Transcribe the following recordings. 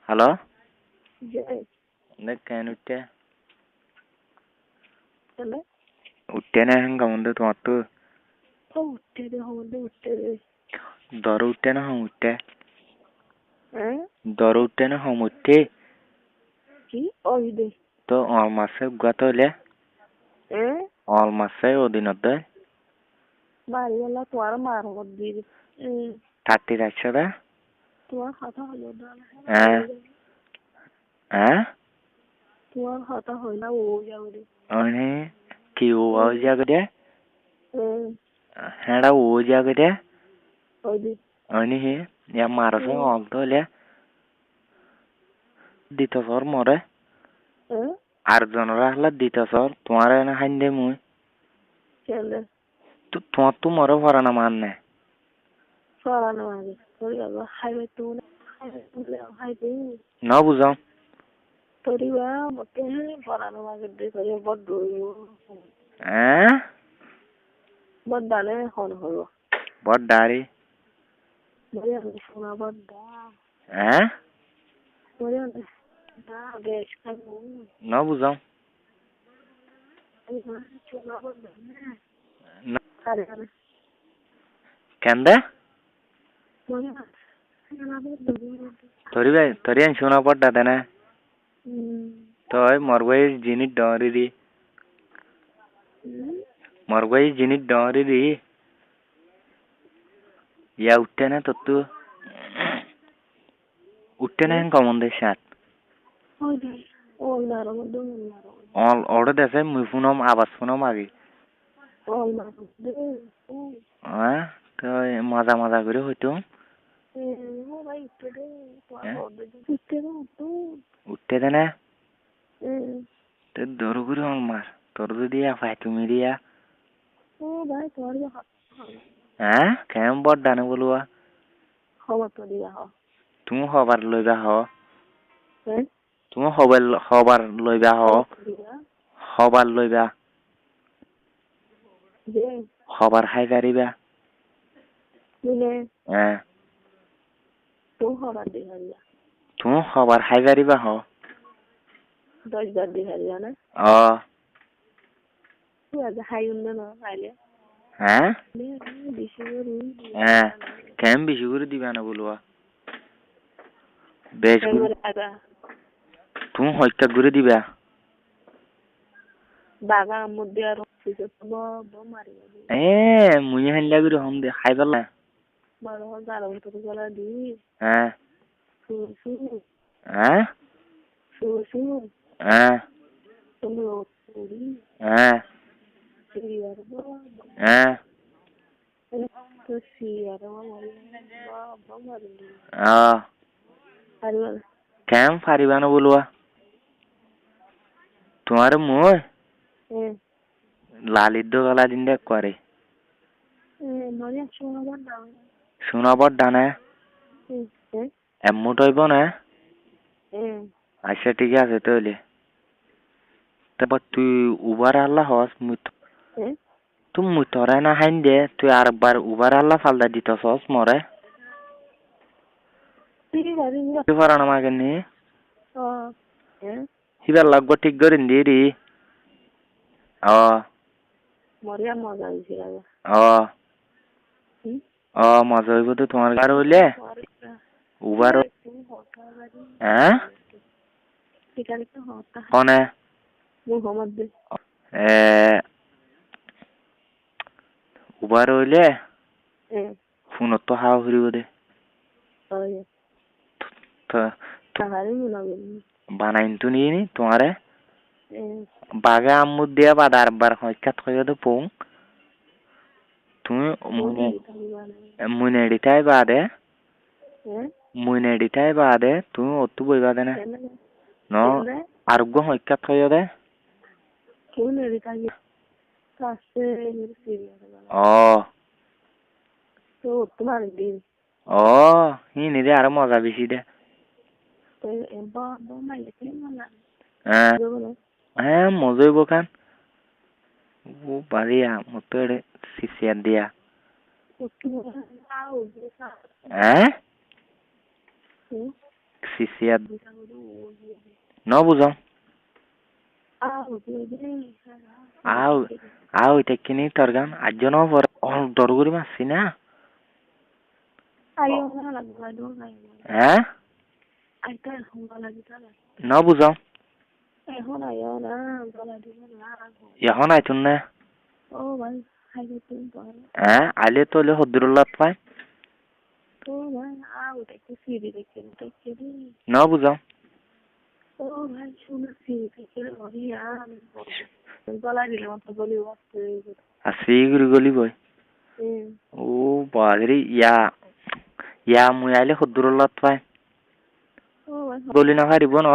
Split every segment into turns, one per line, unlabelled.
Hello
Yes.
দেখ কেন উঠতে
Hello?
উঠতে না হ্যাঁ কেমন তোমার তো
উঠতে দে
দর উঠতে না হম উঠতে
হ্যাঁ
দর উঠতে না হম উঠতে
কি ওই দে
তো অল মাসে গাত হইলে
হ্যাঁ
অল মাসে অধীনত দেয়
বাড়িওয়ালা তোমার মার মধ্যে
30 রাখছে দা
তোমার কথা হলো না
হ্যাঁ হ্যাঁ
তোমার কথা হলো না ও যাবে
অনে কি ও জায়গা দে হ্যাঁ ও জায়গা দে
ওই দে
অনে হে ইয়া মারছে অল তো হইলে দিত সর মরে আর জনরা হলে দিত সর তোমার না হাইন দে মুই
চলে
তো তোমার তো মরে ভরা না মানে
সরানো আগে তোর বাবা হাইবে তো হাইবে
না বুঝাও
তোরি বা মতে সরানো আগে দে করে বড়
হ্যাঁ
বড় ডালে হন হলো
বড় দাড়ি
বড় শোনা বড়
হ্যাঁ
বড় না বেশ খাবো
না বুঝাও কেন্দে তোরি ভাই তোরি আন শোনা পড়টা দেনা তোই মরবই জিনিস ডরি দি মরবই জিনিস ডরি দি ইয়া উঠতে না তো উঠতে না কমন দে সাত অল অর্ডার দেছে মুই ফোনম আবাজ ফোনম আগে হ্যাঁ তো মজা মজা করে হইতো উঠতে দে না তো দৌড় করে অল মার তোর যদি ফাই তুমি দিয়া হ্যাঁ কেমন বড় ডানে বলুয়া তুমি হবার লইবা হ তুমি হবার লইবা হ হবার লইবা হবার হাই গাড়িবা হ্যাঁ তুমি হবার হাই গাড়িবা হ হ্যাঁ হ্যাঁ কেমন বেশি করে দিবা না বলুয়া বেশ তুমি হত্যা করে দিবা
বাগার মধ্যে আর
মুই হাইলা করে হম দে খাই পেলা হ্যাঁ হ্যাঁ হ্যাঁ হ্যাঁ হ্যাঁ কেমন পারিবা না বলুয়া তোমার মই লালিত গলা দিন দেখ করে শোনাবার ডানে এমন হইব না আচ্ছা ঠিক আছে তাহলে তারপর তুই উবার আল্লাহ হস তুই মুই তোরাই না হাইন দে তুই আরেকবার উবার আল্লাহ ফালদা দিত হস মরে পারা না মাকে নি হিবার লাগবো ঠিক করে দি মজা হইব তো তোমার গাড়ি হইলে উবার হ্যাঁ কনে উবার হইলে ফোনত তো হাওয়া ফুরিব দে বানাইন তো নিয়ে নি তোমারে বাগে আম্মুর দিয়া বাদা আরবার হইকাত হইয়া তো পং তুমি মুনেডিটাই বাদে তুমি অতু বইবা দে না ন আরোগ্য হইকাত হইয়া দে হি নিদে আরো মজা বেশি দে হ্যাঁ মজা হইব কান ও বাড়িয়া মতো সিসিয়ার দিয়া হ্যাঁ sisiat no buzo au tekini torgan ajono for all dorguri masina no buzo এখন আইতুন না আলে তোলে হদ্দুরুল্লাহ পাই ন বুঝো শ্রীগুরি গলি বই ও বাদরি ইয়া মুই আইলে হদ্দুরুল্লাহ পাই গলি না হারিব ন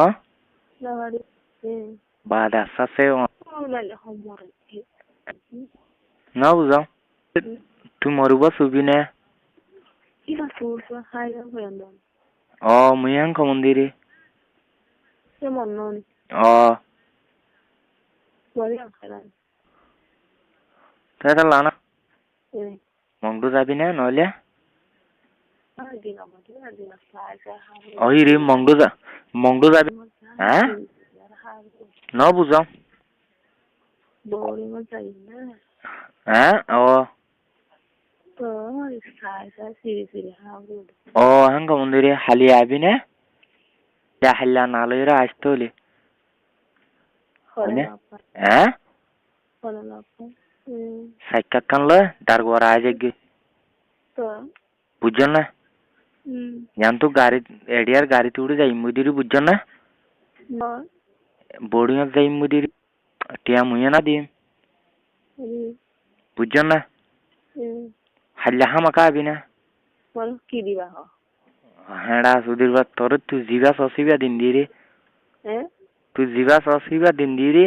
বাদ আসাছে ন বুঝো তুই মরুব ছবি নে মুই আং মন্দিরে তাই লানা মংডু যাবি না নইলে রে মংডু যাবি ন বুঝো হাঙ্গ মন্দিরে হালি আবি না হাল্লা না লইরা আসতে হলে সাইকা কানলে দার গোরা আজগে বুঝছেন না জান তো গাড়ি এডিয়ার গাড়িতে উঠে যাই মুদিরি বুঝছেন না বোর্ডিং এ যাই মুদিরি টিয়া মুইয়া না দিম বুঝছেন না হাল্লা হামাকা আবি না
কি দিবা
হ্যাঁ সুধীর বা তোর তুই জিবা সসিবা দিন দি রে তুই জিবা সসিবা দিন দি রে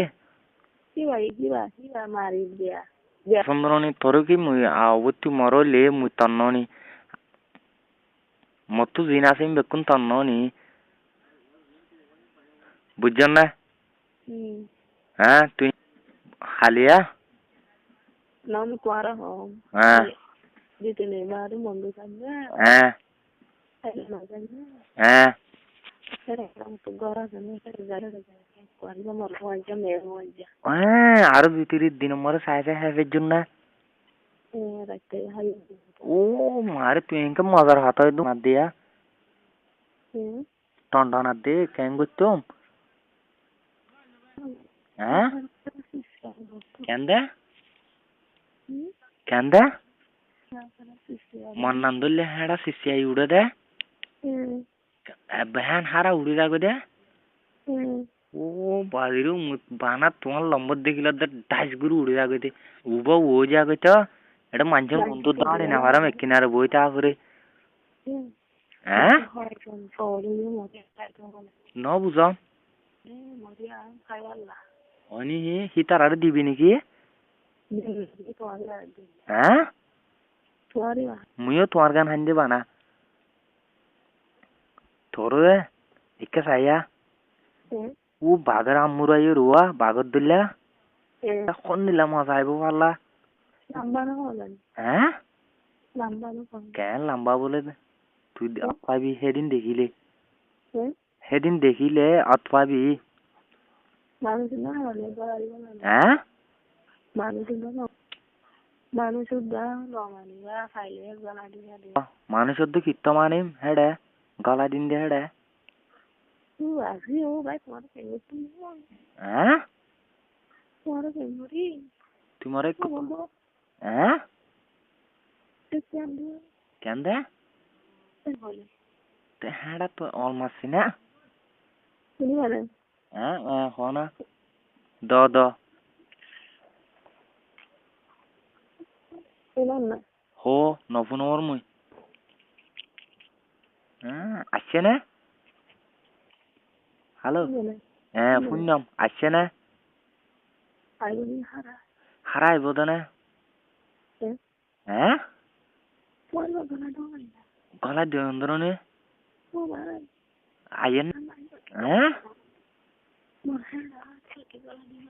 সুন্দরনি তোর কি মুই আবতু মরলে মুই তন্ননি মতো জিনা সিম বেকুন তন্ননি বুঝছেন না তুই হালিয়া
নাম কোয়ারা হম দিতে নেই মারু মন্দ জানবে
আরো 2-3 দিন মরে সাইজে হেবের জন্য ও মারে তুই ইনকে মজার হাত হয় দু দিয়া টন দে কেন করতাম কেন মন্নান ধরলে হ্যাঁ সিসিয়াই উড়ে দে হ্যাঁ হারা উড়ে যাবে দে ও বাড়ির বানা তোমার লম্বর দেখিল ডাইস গুরু উড়ে যাবে দে উবা ও যাবে তো এটা মানুষের বন্ধু দাঁড়ে না হারাম কিনারে বই তারপরে ন বুঝাম অনি সি তার আর দিবি নাকি মুইও তোমার গান হান দিবা না তোর একে চাইয়া ও বাঘের আমুরাই রোয়া বাঘর দিলা কোন দিলা মজা আইব পারলা কেন লম্বা বলে তুই পাবি সেদিন দেখিলে অত পাবি মানুষের তো কীর্ত মানিম হেডে গলা দিন দে হেডে তোমার কেন দে হ্যাঁ তো অলমাসি না হনা দ হো নফুনর মুই আসছে না হ্যালো শুনলাম আসছে না হারা আইব তো না গলা দিও ধরনে আইয়েন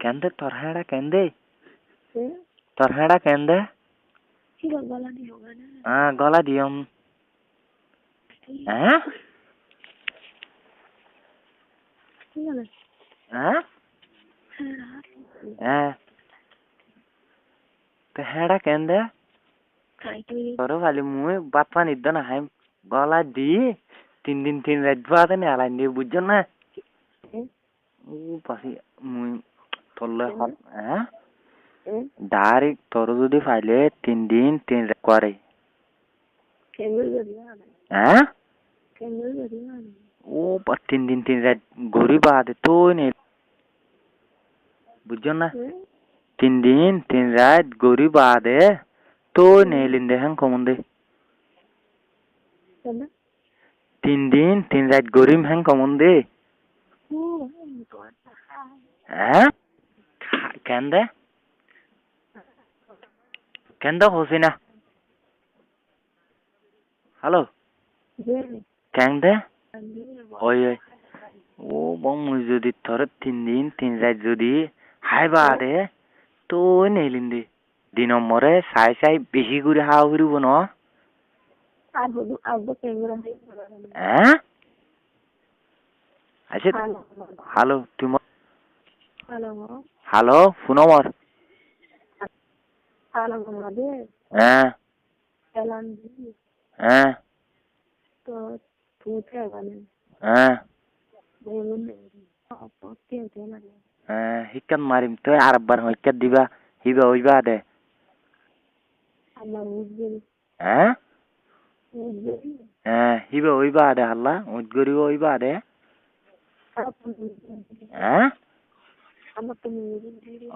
কেন্দে তোর হ্যাঁ কেন্দে গলা দিয়ম হ্যাঁ হ্যাঁ তো হেডা কেন দে তোর খালি মুই বাত পানি দে না হাই গলা দি 3 দিন 3 রাত বাদে নে আলাই দি বুঝছ না ও পাশে মুই তোলে হ্যাঁ ডাইরেক্ট তোর যদি ফাইলে 3 দিন 3 রাত করে হ্যাঁ ও 3 দিন 3 রাত ঘুরি বাদে তো নে বুঝছ না 3 দিন 3 রাত ঘুরি বাদে তো নে লিন্দে হ্যাঁ কমন্দে 3 দিন 3 রাত ঘুরিম হ্যাঁ কমন্দে হ্যাঁ কেন দে কেন দে হসি না হ্যালো কেন দে ওই ওই ও বং মুই যদি তোর 3 দিন 3 রাত যদি হাই বাদে তো নে লিন্দে 2 নম্বরে সাই সাই বেশি করে হাওয়া ঘুরিব না হ্যাঁ আচ্ছা হ্যালো তুমি হ্যালো ফোন আমার হ্যাঁ হ্যাঁ হ্যাঁ হ্যাঁ হিকান মারিম তো আরেকবার হিকাত দিবা হিবা হইবা দে হ্যাঁ হ্যাঁ হিবা হইবা দে হাল্লা উদ্গরিব হইবা দে হ্যাঁ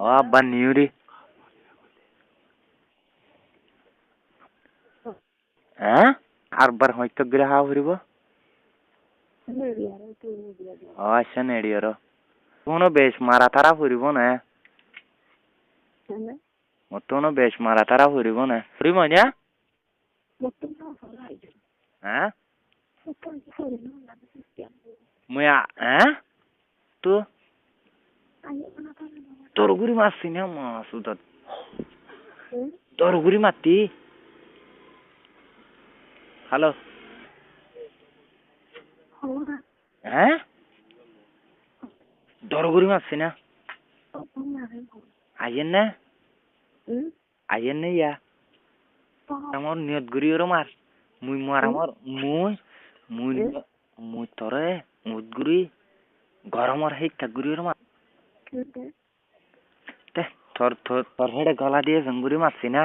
ও আব্বা নিউরি হ্যাঁ আরেকবার হিকাত গিরে হাওয়া ঘুরিব আচ্ছা নেড়িয়ার কোনো বেশ মারা তারা ফুরিব না মতনো বেশ মারা তারা ফুরিব না ফুরিব না হ্যাঁ মুয়া হ্যাঁ তো তোর গুড়ি মারছি না মাছ উদাত তোর গুড়ি মারতি হ্যালো হ্যাঁ দরগুড়ি মারছি না আইয়েন না আইয়েন না ইয়া আমার নিয়ত গুড়ি ওর মার মুই মার আমার মুই মুই মুই তোরে মুদ গুড়ি গরমর হেইকা গুড়ি ওর মার তোর তোর তোর হেডে গলা দিয়ে জঙ্গুরি মারছি না